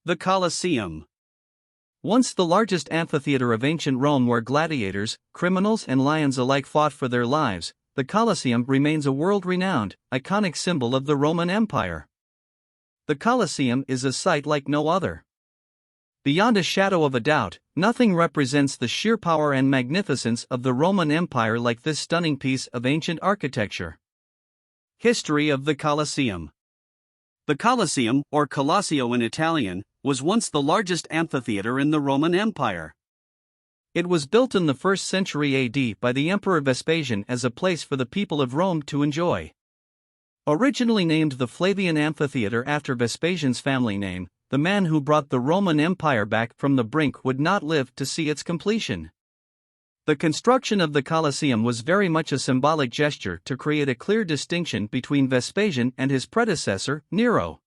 The Colosseum. Once the largest amphitheatre of ancient Rome where gladiators, criminals and lions alike fought for their lives, the Colosseum remains a world-renowned, iconic symbol of the Roman Empire. The Colosseum is a sight like no other. Beyond a shadow of a doubt, nothing represents the sheer power and magnificence of the Roman Empire like this stunning piece of ancient architecture. History of the Colosseum. The Colosseum, or Colosseo in Italian, was once the largest amphitheatre in the Roman Empire. It was built in the 1st century AD by the Emperor Vespasian as a place for the people of Rome to enjoy. Originally named the Flavian Amphitheatre after Vespasian's family name, the man who brought the Roman Empire back from the brink would not live to see its completion. The construction of the Colosseum was very much a symbolic gesture to create a clear distinction between Vespasian and his predecessor, Nero.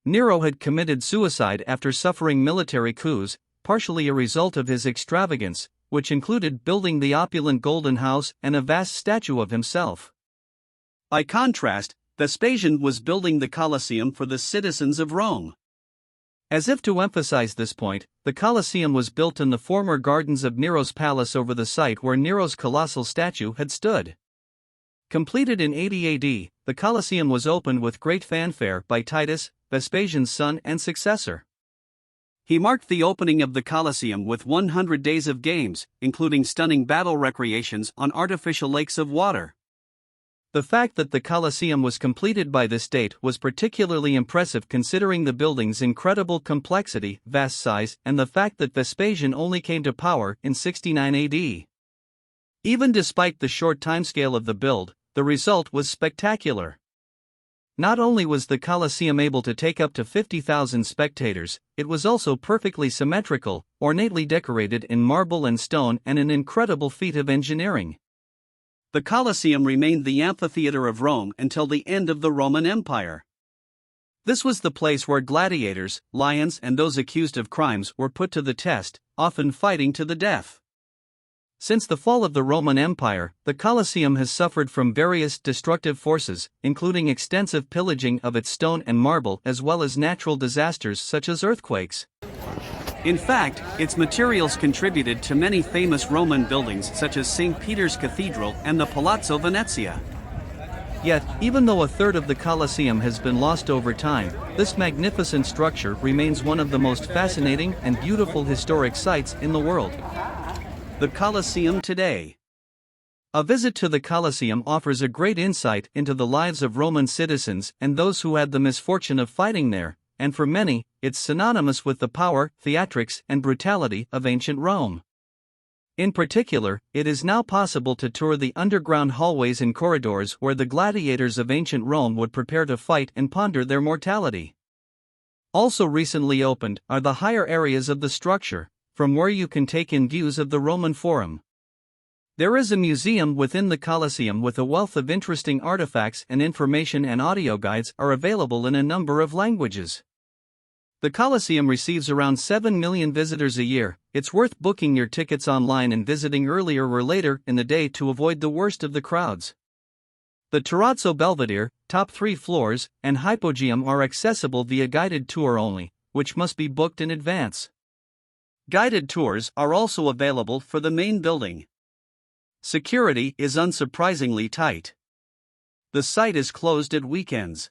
Nero had committed suicide after suffering military coups, partially a result of his extravagance, which included building the opulent Golden House and a vast statue of himself. By contrast, Vespasian was building the Colosseum for the citizens of Rome. As if to emphasize this point, the Colosseum was built in the former gardens of Nero's palace over the site where Nero's colossal statue had stood. Completed in 80 AD, the Colosseum was opened with great fanfare by Titus, Vespasian's son and successor. He marked the opening of the Colosseum with 100 days of games, including stunning battle recreations on artificial lakes of water. The fact that the Colosseum was completed by this date was particularly impressive considering the building's incredible complexity, vast size, and the fact that Vespasian only came to power in 69 AD. Even despite the short timescale of the build, the result was spectacular. Not only was the Colosseum able to take up to 50,000 spectators, it was also perfectly symmetrical, ornately decorated in marble and stone, and an incredible feat of engineering. The Colosseum remained the amphitheatre of Rome until the end of the Roman Empire. This was the place where gladiators, lions, and those accused of crimes were put to the test, often fighting to the death. Since the fall of the Roman Empire, the Colosseum has suffered from various destructive forces, including extensive pillaging of its stone and marble as well as natural disasters such as earthquakes. In fact, its materials contributed to many famous Roman buildings such as St. Peter's Cathedral and the Palazzo Venezia. Yet, even though a third of the Colosseum has been lost over time, this magnificent structure remains one of the most fascinating and beautiful historic sites in the world. The Colosseum today. A visit to the Colosseum offers a great insight into the lives of Roman citizens and those who had the misfortune of fighting there, and for many, it's synonymous with the power, theatrics, and brutality of ancient Rome. In particular, it is now possible to tour the underground hallways and corridors where the gladiators of ancient Rome would prepare to fight and ponder their mortality. Also recently opened are the higher areas of the structure, from where you can take in views of the Roman Forum. There is a museum within the Colosseum with a wealth of interesting artifacts, and information and audio guides are available in a number of languages. The Colosseum receives around 7 million visitors a year. It's worth booking your tickets online and visiting earlier or later in the day to avoid the worst of the crowds. The Terrazzo Belvedere, top 3 floors, and Hypogeum are accessible via guided tour only, which must be booked in advance. Guided tours are also available for the main building. Security is unsurprisingly tight. The site is closed at weekends.